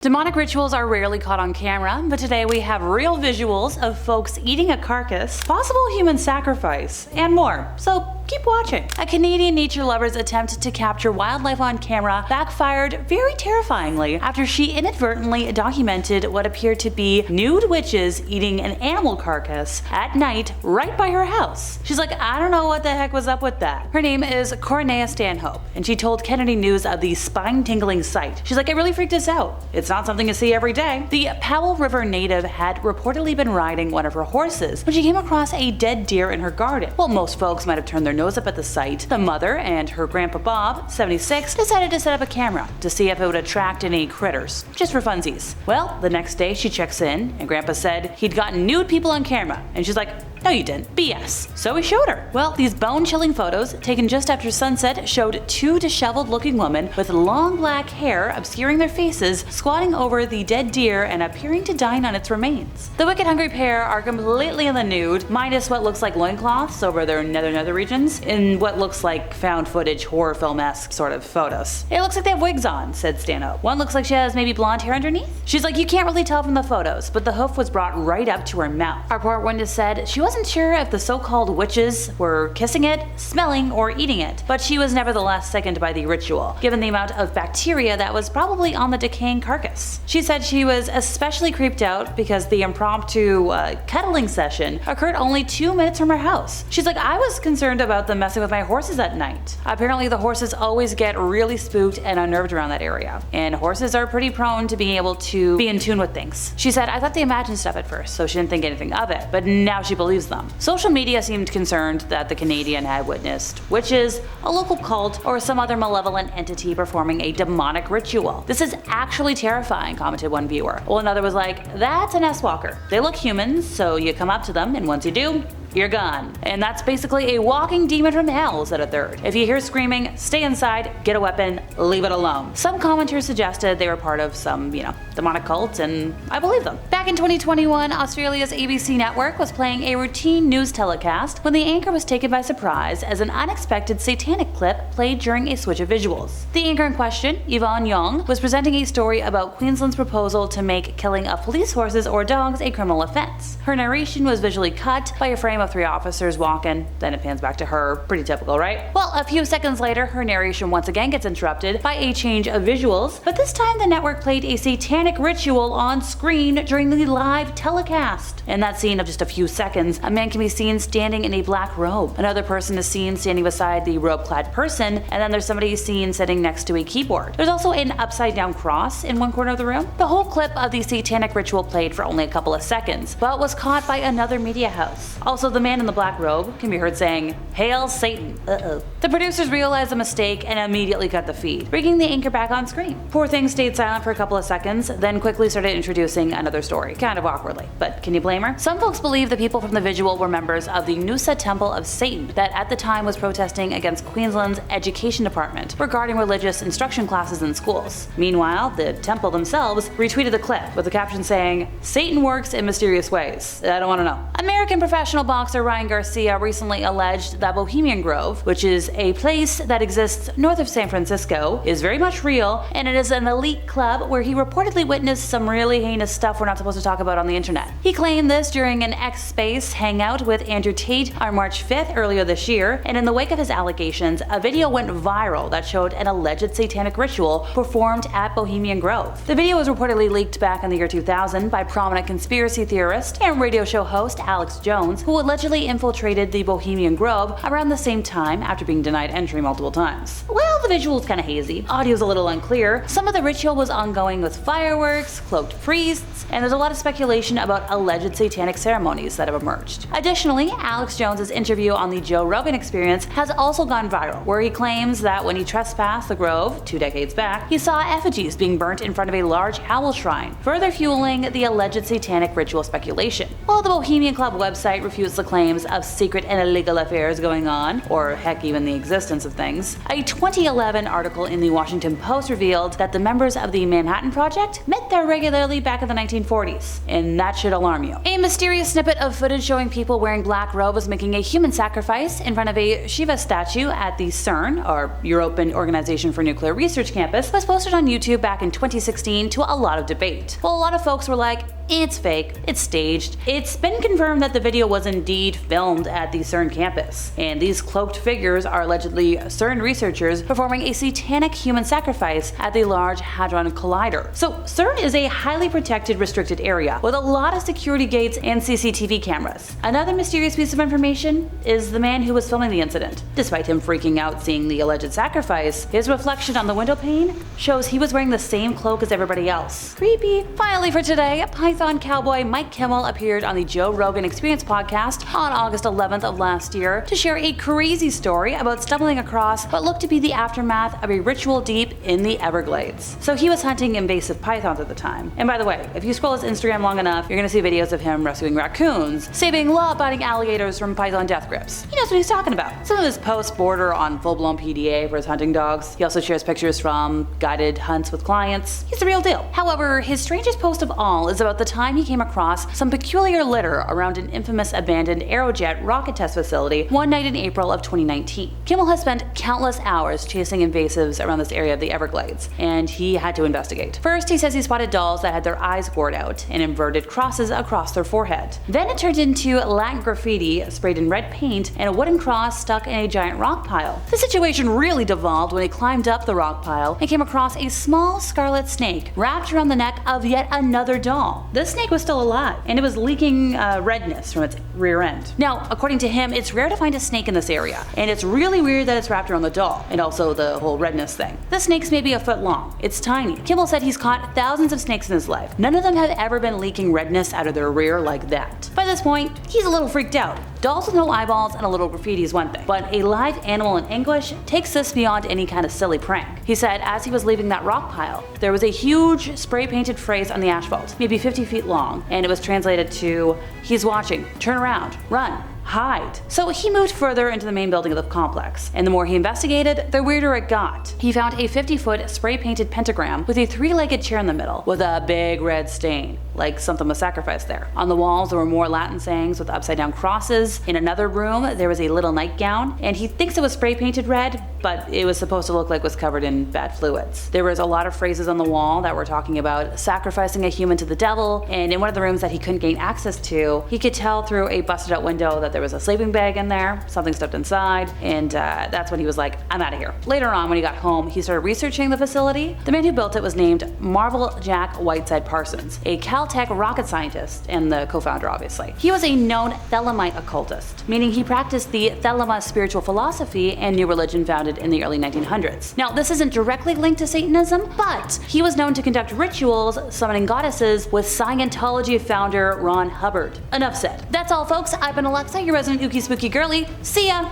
Demonic rituals are rarely caught on camera, but today we have real visuals of folks eating a carcass, possible human sacrifice, and more. So keep watching. A Canadian nature lover's attempt to capture wildlife on camera backfired very terrifyingly after she inadvertently documented what appeared to be nude witches eating an animal carcass at night right by her house. She's like, I don't know what the heck was up with that. Her name is Cornea Stanhope, and she told Kennedy News of the spine-tingling sight. She's like, it really freaked us out. It's not something you see every day. The Powell River native had reportedly been riding one of her horses when she came across a dead deer in her garden. While most folks might have turned their nose up at the sight, the mother and her grandpa Bob, 76, decided to set up a camera to see if it would attract any critters, just for funsies. Well, the next day she checks in, and grandpa said he'd gotten nude people on camera, and she's like, no you didn't, BS. So he showed her. Well, these bone-chilling photos, taken just after sunset, showed two disheveled-looking women with long black hair obscuring their faces, squatting over the dead deer and appearing to dine on its remains. The wicked hungry pair are completely in the nude, minus what looks like loincloths over their nether regions, in what looks like found footage horror film-esque sort of photos. It looks like they have wigs on, said Stanhope. One looks like she has maybe blonde hair underneath. She's like, you can't really tell from the photos, but the hoof was brought right up to her mouth. Our poor witness said she wasn't sure if the so-called witches were kissing it, smelling, or eating it, but she was nevertheless sickened by the ritual, given the amount of bacteria that was probably on the decaying carcass. She said she was especially creeped out because the impromptu cuddling session occurred only 2 minutes from her house. She's like, I was concerned about them messing with my horses at night. Apparently the horses always get really spooked and unnerved around that area, and horses are pretty prone to being able to be in tune with things. She said, I thought they imagined stuff at first, so she didn't think anything of it, but now she believes them. Social media seemed concerned that the Canadian had witnessed witches, a local cult, or some other malevolent entity performing a demonic ritual. This is actually terrifying, commented one viewer. While another was like, that's an S-walker. They look humans, so you come up to them, and once you do, you're gone. And that's basically a walking demon from hell, said a third. If you hear screaming, stay inside, get a weapon, leave it alone. Some commenters suggested they were part of some, demonic cult, and I believe them. Back in 2021, Australia's ABC network was playing a routine news telecast when the anchor was taken by surprise as an unexpected satanic clip played during a switch of visuals. The anchor in question, Yvonne Young, was presenting a story about Queensland's proposal to make killing of police horses or dogs a criminal offense. Her narration was visually cut by a frame of 3 officers walking, then it pans back to her. Pretty typical, right? Well, a few seconds later, her narration once again gets interrupted by a change of visuals, but this time the network played a satanic ritual on screen during the live telecast. In that scene of just a few seconds, a man can be seen standing in a black robe. Another person is seen standing beside the robe-clad person, and then there's somebody seen sitting next to a keyboard. There's also an upside-down cross in one corner of the room. The whole clip of the satanic ritual played for only a couple of seconds, but was caught by another media house. Also, the man in the black robe can be heard saying, "Hail Satan." The producers realized the mistake and immediately cut the feed, bringing the anchor back on screen. Poor thing stayed silent for a couple of seconds, then quickly started introducing another story, kind of awkwardly. But can you blame her? Some folks believe the people from the visual were members of the Noosa Temple of Satan that at the time was protesting against Queensland's education department regarding religious instruction classes in schools. Meanwhile, the temple themselves retweeted the clip with a caption saying, "Satan works in mysterious ways. I don't want to know." American professional boxer Ryan Garcia recently alleged that Bohemian Grove, which is a place that exists north of San Francisco, is very much real, and it is an elite club where he reportedly witnessed some really heinous stuff we're not supposed to talk about on the internet. He claimed this during an X-Space hangout with Andrew Tate on March 5th earlier this year, and in the wake of his allegations, a video went viral that showed an alleged satanic ritual performed at Bohemian Grove. The video was reportedly leaked back in the year 2000 by prominent conspiracy theorist and radio show host Alex Jones, who allegedly infiltrated the Bohemian Grove around the same time after being denied entry multiple times. Well, the visual's kinda hazy, audio's a little unclear, some of the ritual was ongoing with fireworks, cloaked priests, and there's a lot of speculation about alleged satanic ceremonies that have emerged. Additionally, Alex Jones's interview on the Joe Rogan Experience has also gone viral, where he claims that when he trespassed the Grove 2 decades back, he saw effigies being burnt in front of a large owl shrine, further fueling the alleged satanic ritual speculation. While the Bohemian Club website refutes the claims of secret and illegal affairs going on, or heck even the existence of things, a 2011 article in the Washington Post revealed that the members of the Manhattan Project met there regularly back in the 1940s, and that should alarm you. A mysterious snippet of footage showing people wearing black robes making a human sacrifice in front of a Shiva statue at the CERN, or European Organization for Nuclear Research campus, was posted on YouTube back in 2016 to a lot of debate. Well, a lot of folks were like, it's fake, it's staged. It's been confirmed that the video was indeed filmed at the CERN campus, and these cloaked figures are allegedly CERN researchers performing a satanic human sacrifice at the Large Hadron Collider. So CERN is a highly protected, restricted area with a lot of security gates and CCTV cameras. Another mysterious piece of information is the man who was filming the incident. Despite him freaking out seeing the alleged sacrifice, his reflection on the window pane shows he was wearing the same cloak as everybody else. Creepy. Finally for today, Python cowboy Mike Kimmel appeared on the Joe Rogan Experience podcast on August 11th of last year to share a crazy story about stumbling across what looked to be the aftermath of a ritual deep in the Everglades. So he was hunting invasive pythons at the time. And by the way, if you scroll his Instagram long enough, you're gonna see videos of him rescuing raccoons, saving law-abiding alligators from python death grips. He knows what he's talking about. Some of his posts border on full-blown PDA for his hunting dogs. He also shares pictures from guided hunts with clients. He's the real deal. However, his strangest post of all is about the time he came across some peculiar litter around an infamous abandoned Aerojet rocket test facility one night in April of 2019. Kimmel has spent countless hours chasing invasives around this area of the Everglades, and he had to investigate. First, he says he spotted dolls that had their eyes gored out and inverted crosses across their forehead. Then it turned into Latin graffiti sprayed in red paint and a wooden cross stuck in a giant rock pile. The situation really devolved when he climbed up the rock pile and came across a small scarlet snake wrapped around the neck of yet another doll. This snake was still alive, and it was leaking redness from its rear end. Now, according to him, it's rare to find a snake in this area, and it's really weird that it's wrapped around the doll, and also the whole redness thing. The snake's maybe a foot long. It's tiny. Kimmel said he's caught thousands of snakes in his life. None of them have ever been leaking redness out of their rear like that. By this point, he's a little freaked out. Dolls with no eyeballs and a little graffiti is one thing, but a live animal in English takes this beyond any kind of silly prank. He said as he was leaving that rock pile, there was a huge spray-painted phrase on the asphalt, maybe 50 feet long, and it was translated to, "He's watching, turn around, run, hide." So he moved further into the main building of the complex, and the more he investigated, the weirder it got. He found a 50-foot spray-painted pentagram with a 3-legged chair in the middle, with a big red stain, like something was sacrificed there. On the walls there were more Latin sayings with upside-down crosses. In another room there was a little nightgown, and he thinks it was spray-painted red, but it was supposed to look like it was covered in bad fluids. There was a lot of phrases on the wall that were talking about sacrificing a human to the devil, and in one of the rooms that he couldn't gain access to, he could tell through a busted-out window that there was a sleeping bag in there, something stepped inside, and that's when he was like, I'm out of here. Later on, when he got home, he started researching the facility. The man who built it was named Marvel Jack Whiteside Parsons, a Caltech rocket scientist and the co-founder, obviously. He was a known Thelemite occultist, meaning he practiced the Thelema spiritual philosophy and new religion founded in the early 1900s. Now, this isn't directly linked to Satanism, but he was known to conduct rituals summoning goddesses with Scientology founder Ron Hubbard. Enough said. That's all, folks. I've been Alexa, your resident ookie spooky girly. See ya!